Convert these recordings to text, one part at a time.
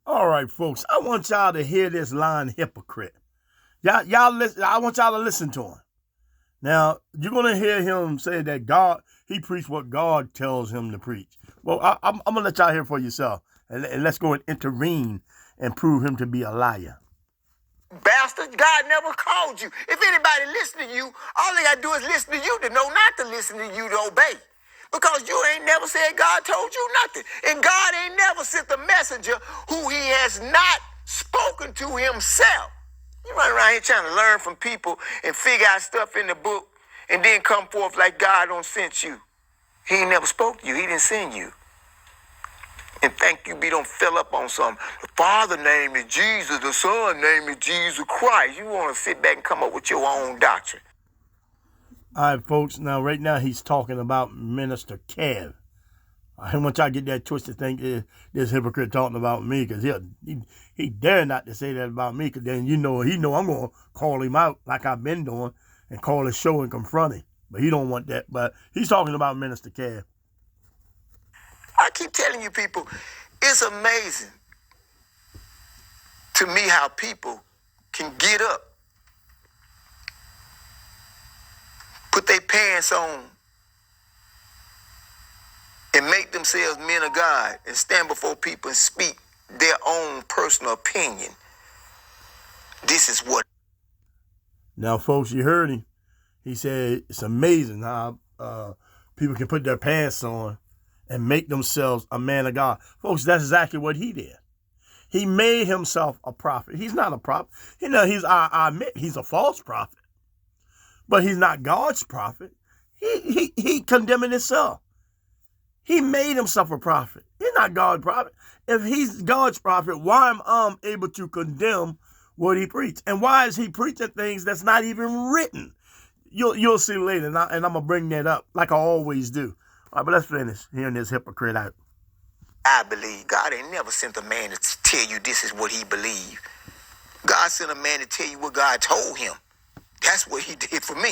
All right, folks, I want y'all to hear this line, hypocrite. Y'all listen. I want y'all to listen to him. Now, you're going to hear him say that he preached what God tells him to preach. Well, I'm going to let y'all hear for yourself. And let's go and intervene and prove him to be a liar. Bastard, God never called you. If anybody listen to you, all they got to do is listen to you to know not to listen to you to obey. Because you ain't never said God told you nothing. And God ain't never sent a messenger who he has not spoken to himself. You run around here trying to learn from people and figure out stuff in the book and then come forth like God don't sent you. He ain't never spoke to you. He didn't send you. And think you don't fill up on something. The Father name is Jesus. The Son name is Jesus Christ. You want to sit back and come up with your own doctrine. All right, folks. Now, right now, he's talking about Minister Kev. I want y'all to get that twisted think this hypocrite talking about me, because he dare not to say that about me, because then he know I'm going to call him out like I've been doing and call his show and confront him. But he don't want that. But he's talking about Minister Kev. I keep telling you people, it's amazing to me how people can get up, put their pants on, and make themselves men of God and stand before people and speak their own personal opinion. This is what. Now, folks, you heard him. He said it's amazing how people can put their pants on and make themselves a man of God. Folks, that's exactly what he did. He made himself a prophet. He's not a prophet. I admit he's a false prophet, but he's not God's prophet. He condemning himself. He made himself a prophet. He's not God's prophet. If he's God's prophet, why am I able to condemn what he preached? And why is he preaching things that's not even written? You'll see later, and I'm going to bring that up like I always do. All right, but let's finish hearing this hypocrite out. I believe God ain't never sent a man to tell you this is what he believed. God sent a man to tell you what God told him. That's what he did for me.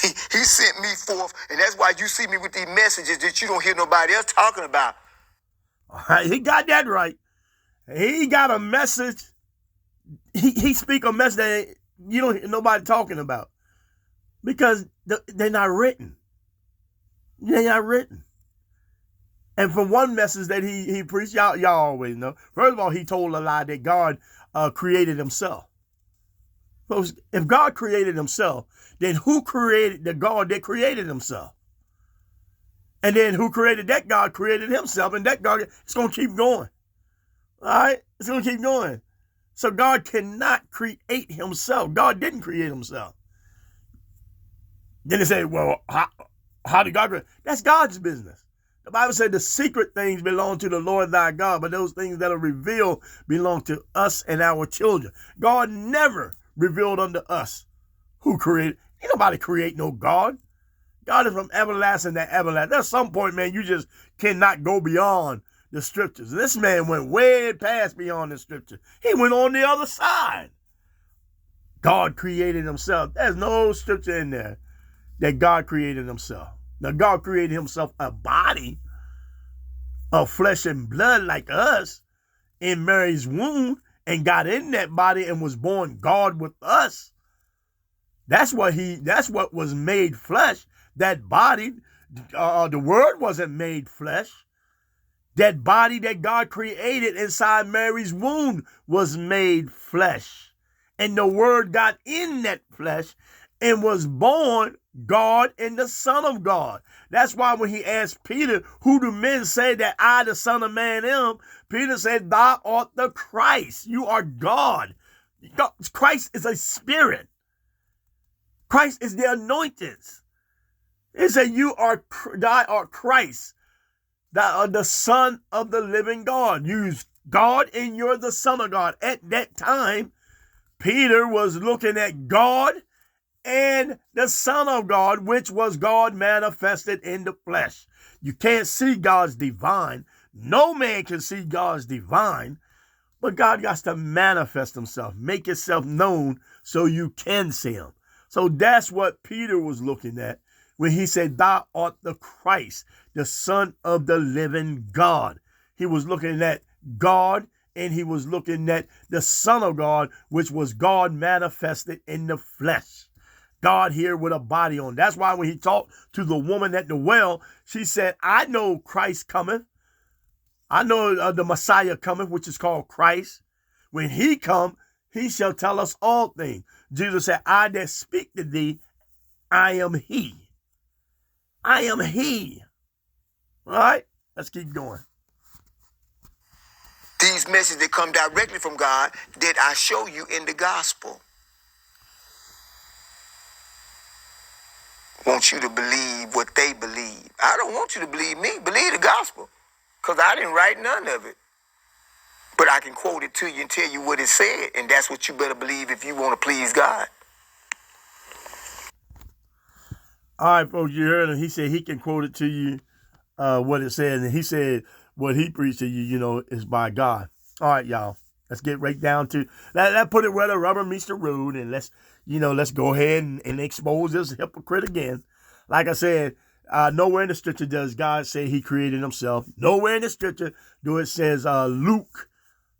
He sent me forth, and that's why you see me with these messages that you don't hear nobody else talking about. All right, he got that right. He got a message. He speak a message that you don't hear nobody talking about, because they're not written. They're not written. And from one message that he preached, y'all always know. First of all, he told a lie that God created himself. Folks, if God created himself, then who created the God that created himself? And then who created that God created himself, and that God, it's going to keep going. All right? It's going to keep going. So God cannot create himself. God didn't create himself. Then they say, well, how did God create? That's God's business. The Bible said the secret things belong to the Lord thy God, but those things that are revealed belong to us and our children. God never revealed unto us who created. Ain't nobody create no God. God is from everlasting to everlasting. At some point, man, you just cannot go beyond the scriptures. This man went way past beyond the scripture. He went on the other side. God created himself. There's no scripture in there that God created himself. Now, God created himself a body of flesh and blood like us in Mary's womb and got in that body and was born God with us. That's what was made flesh. That body, the word wasn't made flesh. That body that God created inside Mary's womb was made flesh. And the word got in that flesh and was born God and the Son of God. That's why when he asked Peter, who do men say that I, the Son of Man, am? Peter said, thou art the Christ. You are God. Christ is a spirit. Christ is the anointed. It said, thou art Christ. Thou art the Son of the living God. You're God and you're the Son of God. At that time, Peter was looking at God and the Son of God, which was God manifested in the flesh. You can't see God's divine. No man can see God's divine, but God got to manifest himself, make himself known so you can see him. So that's what Peter was looking at when he said, thou art the Christ, the Son of the living God. He was looking at God and he was looking at the Son of God, which was God manifested in the flesh. God here with a body on. That's why when he talked to the woman at the well, she said, I know Christ cometh. I know the Messiah cometh, which is called Christ. When he come, he shall tell us all things. Jesus said, I that speak to thee, I am he. I am he. All right, let's keep going. These messages that come directly from God that I show you in the gospel. Want you to believe what they believe. I don't want you to believe me. Believe the gospel. Because I didn't write none of it. But I can quote it to you and tell you what it said. And that's what you better believe if you want to please God. All right, folks, you heard him. He said he can quote it to you, what it said. And he said what he preached to you, you know, is by God. All right, y'all. Let's get right down to that. Put it where the rubber meets the road, and let's go ahead and expose this hypocrite again. Like I said, nowhere in the scripture does God say he created himself. Nowhere in the scripture do it says Luke,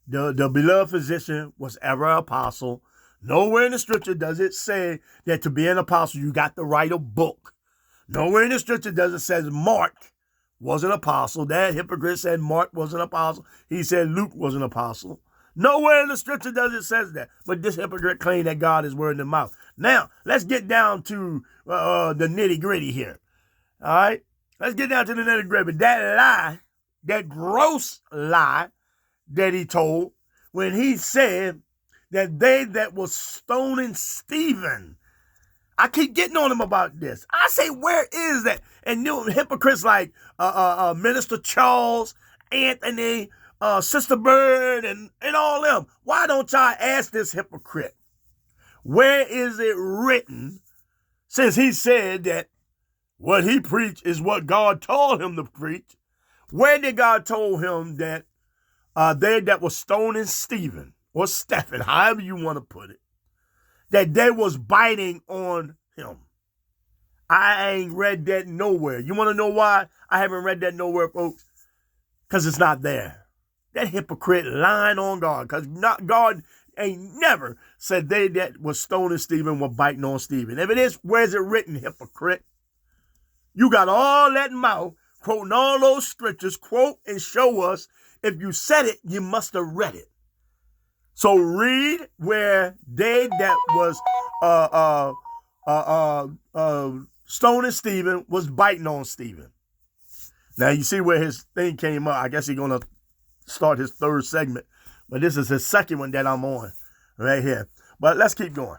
the beloved physician, was ever an apostle. Nowhere in the scripture does it say that to be an apostle, you got to write a book. Nowhere in the scripture does it say Mark was an apostle. That hypocrite said Mark was an apostle. He said Luke was an apostle. Nowhere in the scripture does it says that. But this hypocrite claimed that God is word in the mouth. Now, let's get down to the nitty-gritty here. All right? Let's get down to the nitty-gritty. That lie, that gross lie that he told when he said that they that was stoning Stephen. I keep getting on him about this. I say, where is that? And new hypocrites like Minister Charles, Anthony, Sister Bird, and all them. Why don't y'all ask this hypocrite? Where is it written, since he said that what he preached is what God told him to preach? Where did God told him that they that was stoning Stephen, or Stephen, however you want to put it, that they was biting on him? I ain't read that nowhere. You want to know why I haven't read that nowhere, folks? Because it's not there. That hypocrite lying on God, because God ain't never said they that was stoning Stephen were biting on Stephen. If it is, where's it written, hypocrite? You got all that mouth, quoting all those scriptures, quote and show us. If you said it, you must have read it. So read where they that was stoning Stephen was biting on Stephen. Now you see where his thing came up. I guess he's gonna start his third segment, but this is his second one that I'm on right here. But let's keep going.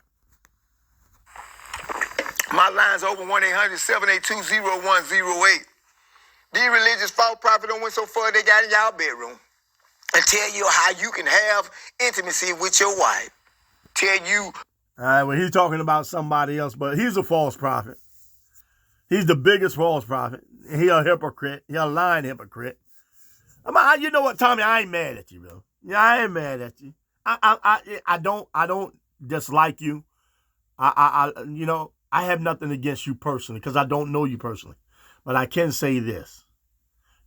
My line's open 1-800-782-0108. These religious false prophets don't went so far they got in y'all bedroom and tell you how you can have intimacy with your wife. Tell you. All right, well, he's talking about somebody else, but he's a false prophet. He's the biggest false prophet. He a hypocrite. He a lying hypocrite. You know what, Tommy? I ain't mad at you, bro. Yeah, I ain't mad at you. I don't dislike you. I have nothing against you personally because I don't know you personally. But I can say this.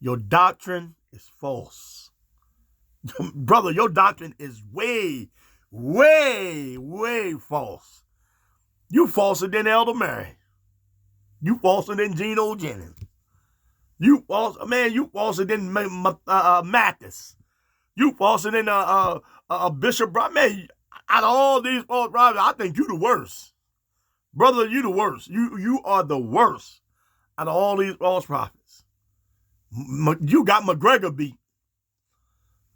Your doctrine is false. Brother, your doctrine is way, way, way false. You falser than Elder Mary. You falser than Geno Jennings. You falser than Mathis. You falser than Bishop Brown. Man, out of all these false prophets, I think you the worst. Brother, you the worst. You are the worst out of all these false prophets. You got McGregor beat.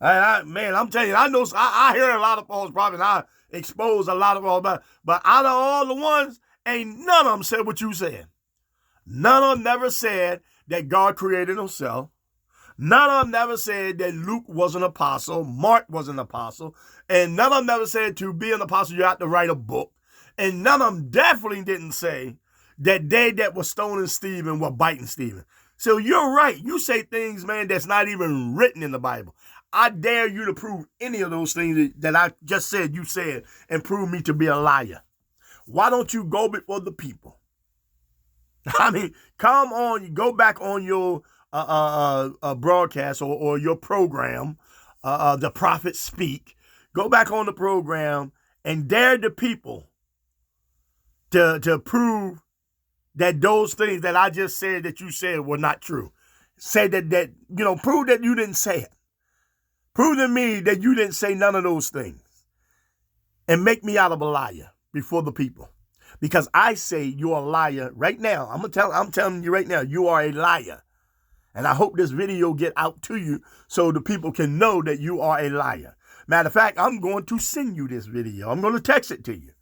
Man, I'm telling you, I hear a lot of false prophets. I expose a lot of false prophets. But out of all the ones, ain't none of them said what you said. None of them never said that God created himself. None of them never said that Luke was an apostle, Mark was an apostle, and none of them never said to be an apostle you have to write a book. And none of them definitely didn't say that they that were stoning Stephen were biting Stephen. So you're right. You say things, man, that's not even written in the Bible. I dare you to prove any of those things that I just said you said and prove me to be a liar. Why don't you go before the people? I mean, come on, go back on your broadcast or your program the prophet speak, go back on the program and dare the people to prove that those things that I just said that you said were not true. Say that prove that you didn't say it. Prove to me that you didn't say none of those things. And make me out of a liar before the people. Because I say you're a liar right now. I'm telling you right now, you are a liar. And I hope this video get out to you so the people can know that you are a liar. Matter of fact, I'm going to send you this video. I'm going to text it to you.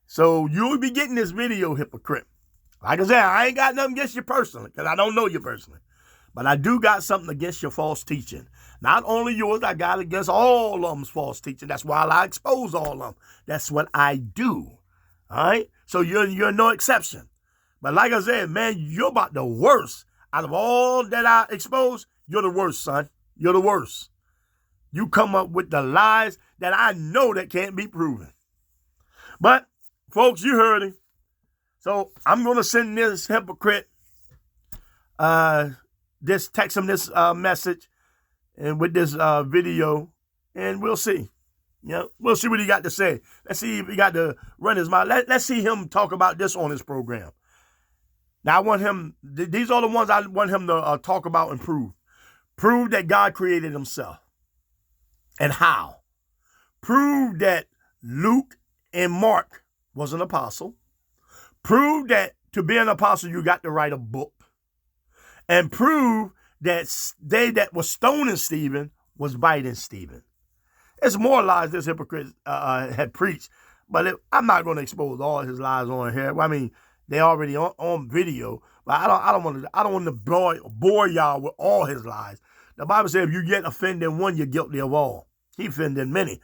So you'll be getting this video, hypocrite. Like I said, I ain't got nothing against you personally because I don't know you personally. But I do got something against your false teaching. Not only yours, I got against all of them's false teaching. That's why I expose all of them. That's what I do. All right? So you're no exception. But like I said, man, you're about the worst. Out of all that I expose, you're the worst, son. You're the worst. You come up with the lies that I know that can't be proven. But, folks, you heard him. So I'm going to send this hypocrite, text him this message and with this video, and we'll see. We'll see what he got to say. Let's see if he got to run his mouth. Let's see him talk about this on his program. Now, I want him, these are the ones I want him to talk about and prove. Prove that God created himself. And how? Prove that Luke and Mark was an apostle. Prove that to be an apostle, you got to write a book. And prove that they that were stoning Stephen was biting Stephen. It's more lies this hypocrite had preached, but I'm not going to expose all his lies on here. Well, I mean, they already on video, but I don't want to bore y'all with all his lies. The Bible says if you get offended one, you're guilty of all. He offended many.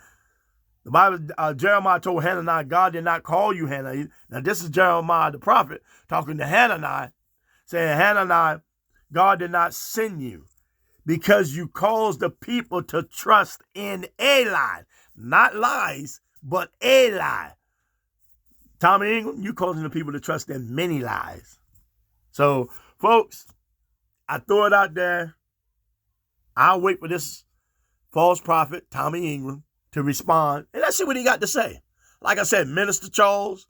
The Bible, Jeremiah told Hananiah, God did not call you Hananiah. Now this is Jeremiah the prophet talking to Hananiah, saying, Hananiah, God did not send you because you caused the people to trust in a lie. Not lies, but a lie. Tommie Ingram, you causing the people to trust in many lies. So, folks, I throw it out there. I'll wait for this false prophet, Tommie Ingram, to respond. And let's see what he got to say. Like I said, Minister Charles,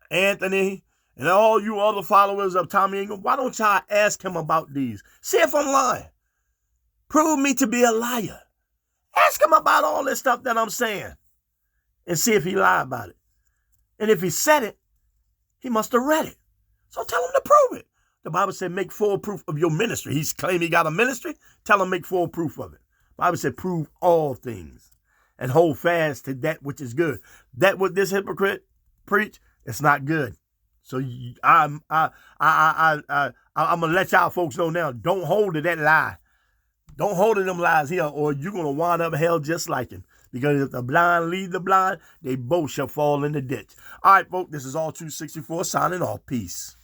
Anthony, and all you other followers of Tommie Ingram, why don't y'all ask him about these? See if I'm lying. Prove me to be a liar. Ask him about all this stuff that I'm saying and see if he lied about it. And if he said it, he must have read it. So tell him to prove it. The Bible said make full proof of your ministry. He's claiming he got a ministry. Tell him make full proof of it. The Bible said prove all things and hold fast to that which is good. That what this hypocrite preach, it's not good. So I'm gonna let y'all folks know now. Don't hold to that lie. Don't hold to them lies here, or you're gonna wind up hell just like him. Because if the blind lead the blind, they both shall fall in the ditch. All right, folks, this is All Truth 64 signing off. Peace.